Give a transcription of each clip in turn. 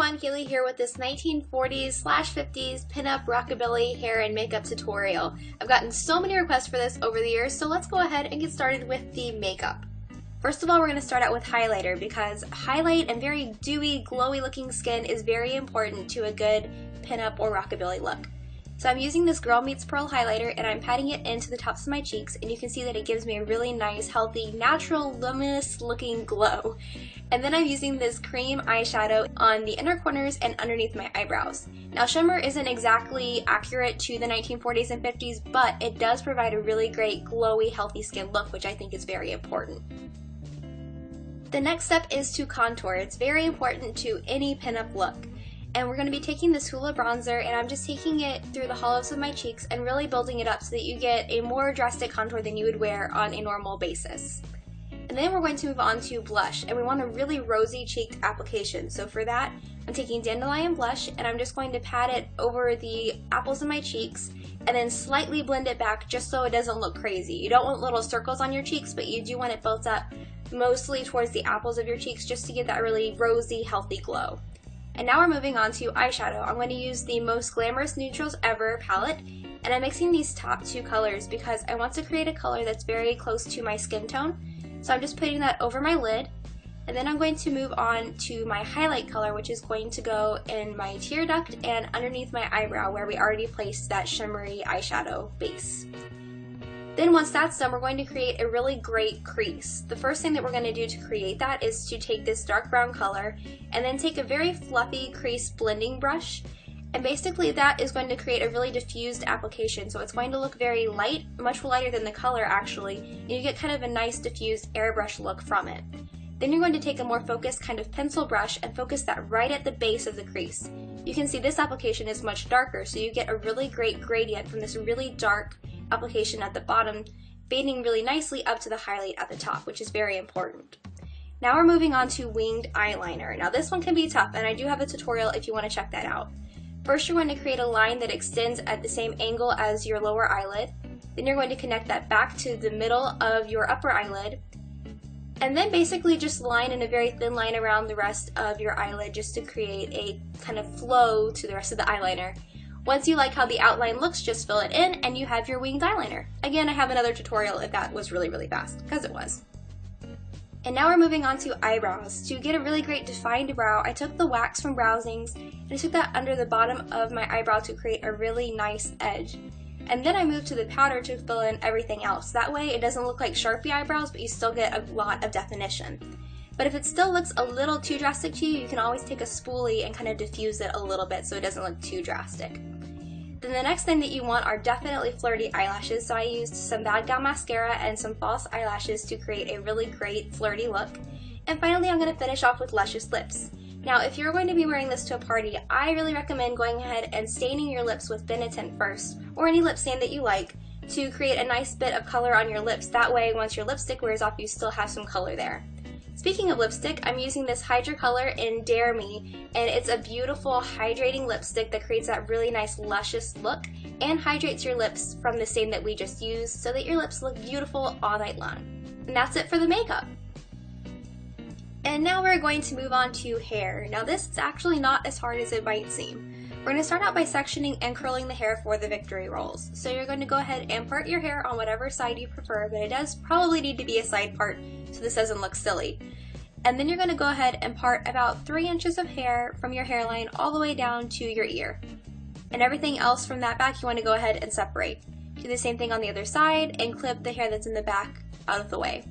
everyone, Keely here with this 1940s/50s pinup rockabilly hair and makeup tutorial. I've gotten so many requests for this over the years, so let's go ahead and get started with the makeup. First of all, we're going to start out with highlighter because highlight and very dewy, glowy looking skin is very important to a good pinup or rockabilly look. So I'm using this Girl Meets Pearl highlighter and I'm patting it into the tops of my cheeks, and you can see that it gives me a really nice, healthy, natural, luminous looking glow. And then I'm using this cream eyeshadow on the inner corners and underneath my eyebrows. Now shimmer isn't exactly accurate to the 1940s and 50s, but it does provide a really great glowy, healthy skin look, which I think is very important. The next step is to contour. It's very important to any pinup look. And we're going to be taking this Hoola bronzer, and I'm just taking it through the hollows of my cheeks and really building it up so that you get a more drastic contour than you would wear on a normal basis. And then we're going to move on to blush, and we want a really rosy cheeked application. So for that, I'm taking Dandelion blush and I'm just going to pat it over the apples of my cheeks and then slightly blend it back just so it doesn't look crazy. You don't want little circles on your cheeks, but you do want it built up mostly towards the apples of your cheeks just to get that really rosy, healthy glow. And now we're moving on to eyeshadow. I'm going to use the Most Glamorous Neutrals Ever palette, and I'm mixing these top two colors because I want to create a color that's very close to my skin tone. So I'm just putting that over my lid, and then I'm going to move on to my highlight color, which is going to go in my tear duct and underneath my eyebrow where we already placed that shimmery eyeshadow base. Then once that's done, we're going to create a really great crease. The first thing that we're going to do to create that is to take this dark brown color and then take a very fluffy crease blending brush, and basically that is going to create a really diffused application. So it's going to look very light, much lighter than the color actually, and you get kind of a nice diffused airbrush look from it. Then you're going to take a more focused kind of pencil brush and focus that right at the base of the crease. You can see this application is much darker, so you get a really great gradient from this really dark application at the bottom, fading really nicely up to the highlight at the top, which is very important. Now we're moving on to winged eyeliner. Now this one can be tough, and I do have a tutorial if you want to check that out. First, you're going to create a line that extends at the same angle as your lower eyelid. Then you're going to connect that back to the middle of your upper eyelid, and then basically just line in a very thin line around the rest of your eyelid just to create a kind of flow to the rest of the eyeliner. Once you like how the outline looks, just fill it in and you have your winged eyeliner. Again, I have another tutorial if that was really fast, because it was. And now we're moving on to eyebrows. To get a really great defined brow, I took the wax from Browsings and I took that under the bottom of my eyebrow to create a really nice edge. And then I moved to the powder to fill in everything else. That way it doesn't look like Sharpie eyebrows, but you still get a lot of definition. But if it still looks a little too drastic to you, you can always take a spoolie and kind of diffuse it a little bit so it doesn't look too drastic. Then the next thing that you want are definitely flirty eyelashes, so I used some Bad Gal mascara and some false eyelashes to create a really great flirty look. And finally, I'm going to finish off with luscious lips. Now, if you're going to be wearing this to a party, I really recommend going ahead and staining your lips with Benetint first, or any lip stain that you like, to create a nice bit of color on your lips. That way, once your lipstick wears off, you still have some color there. Speaking of lipstick, I'm using this Hydra color in Dare Me, and it's a beautiful hydrating lipstick that creates that really nice luscious look and hydrates your lips from the stain that we just used so that your lips look beautiful all night long. And that's it for the makeup. And now we're going to move on to hair. Now this is actually not as hard as it might seem. We're going to start out by sectioning and curling the hair for the victory rolls. So you're going to go ahead and part your hair on whatever side you prefer, but it does probably need to be a side part so this doesn't look silly. And then you're going to go ahead and part about 3 inches of hair from your hairline all the way down to your ear. And everything else from that back you want to go ahead and separate. Do the same thing on the other side and clip the hair that's in the back out of the way.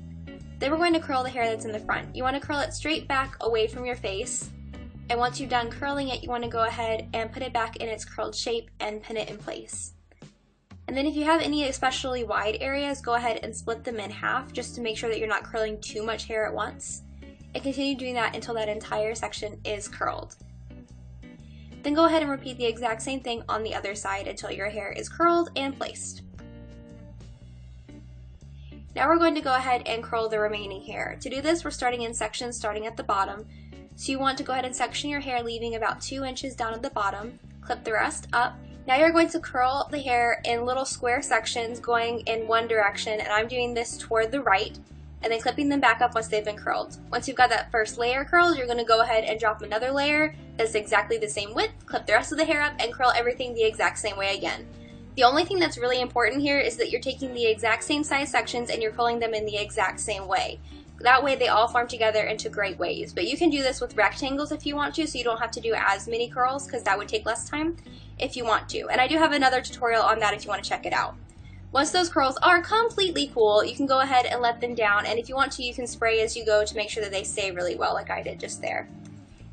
Then we're going to curl the hair that's in the front. You want to curl it straight back away from your face. And once you're done curling it, you want to go ahead and put it back in its curled shape and pin it in place. And then if you have any especially wide areas, go ahead and split them in half just to make sure that you're not curling too much hair at once. And continue doing that until that entire section is curled. Then go ahead and repeat the exact same thing on the other side until your hair is curled and placed. Now we're going to go ahead and curl the remaining hair. To do this, we're starting in sections starting at the bottom. So you want to go ahead and section your hair, leaving about 2 inches down at the bottom. Clip the rest up. Now you're going to curl the hair in little square sections going in one direction, and I'm doing this toward the right. and then clipping them back up once they've been curled. Once you've got that first layer curled, you're going to go ahead and drop another layer that's exactly the same width, clip the rest of the hair up, and curl everything the exact same way again. The only thing that's really important here is that you're taking the exact same size sections and you're curling them in the exact same way. That way they all form together into great waves. But you can do this with rectangles if you want to, so you don't have to do as many curls because that would take less time if you want to. And I do have another tutorial on that if you want to check it out. Once those curls are completely cool, you can go ahead and let them down, and if you want to, you can spray as you go to make sure that they stay really well like I did just there.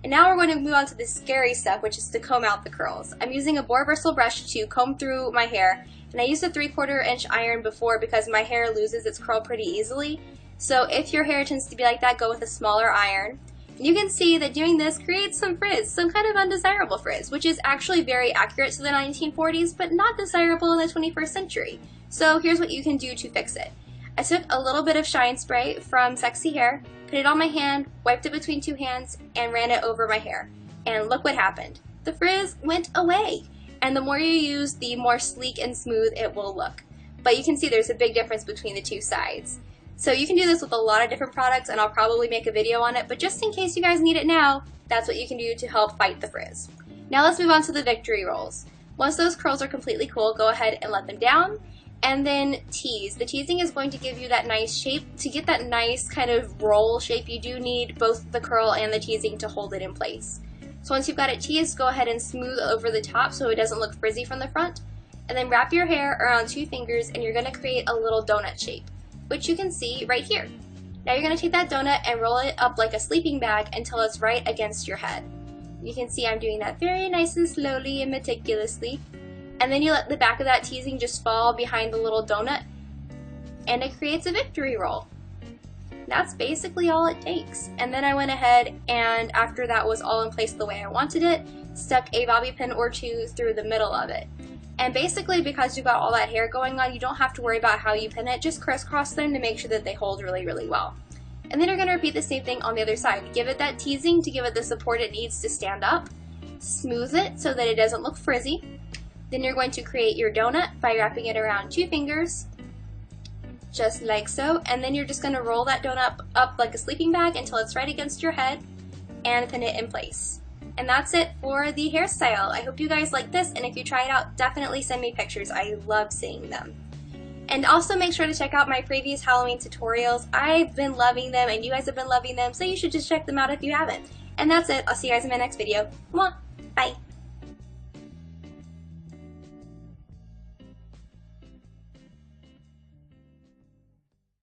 And now we're going to move on to the scary stuff, which is to comb out the curls. I'm using a boar bristle brush to comb through my hair, and I used a 3/4 inch iron before because my hair loses its curl pretty easily. So if your hair tends to be like that, go with a smaller iron. And you can see that doing this creates some frizz, some kind of undesirable frizz, which is actually very accurate to the 1940s, but not desirable in the 21st century. So here's what you can do to fix it. I took a little bit of shine spray from Sexy Hair, put it on my hand, wiped it between two hands, and ran it over my hair. And look what happened. The frizz went away. And the more you use, the more sleek and smooth it will look. But you can see there's a big difference between the two sides. So you can do this with a lot of different products, and I'll probably make a video on it, but just in case you guys need it now, that's what you can do to help fight the frizz. Now let's move on to the victory rolls. Once those curls are completely cool, go ahead and let them down. And then tease. The teasing is going to give you that nice shape. To get that nice kind of roll shape, you do need both the curl and the teasing to hold it in place. So once you've got it teased, go ahead and smooth over the top so it doesn't look frizzy from the front. And then wrap your hair around 2 fingers and you're going to create a little donut shape, which you can see right here. Now you're going to take that donut and roll it up like a sleeping bag until it's right against your head. You can see I'm doing that very nice and slowly and meticulously. And then you let the back of that teasing just fall behind the little donut, and it creates a victory roll. That's basically all it takes. And then I went ahead and after that was all in place the way I wanted it, stuck a bobby pin or 2 through the middle of it. And basically because you've got all that hair going on, you don't have to worry about how you pin it, just crisscross them to make sure that they hold really, really well. And then you're going to repeat the same thing on the other side. Give it that teasing to give it the support it needs to stand up. Smooth it so that it doesn't look frizzy. Then you're going to create your donut by wrapping it around 2 fingers, just like so, and then you're just going to roll that donut up like a sleeping bag until it's right against your head and pin it in place. And that's it for the hairstyle. I hope you guys like this, and if you try it out, definitely send me pictures. I love seeing them. And also make sure to check out my previous Halloween tutorials. I've been loving them, and you guys have been loving them, so you should just check them out if you haven't. And that's it. I'll see you guys in my next video. Mwah!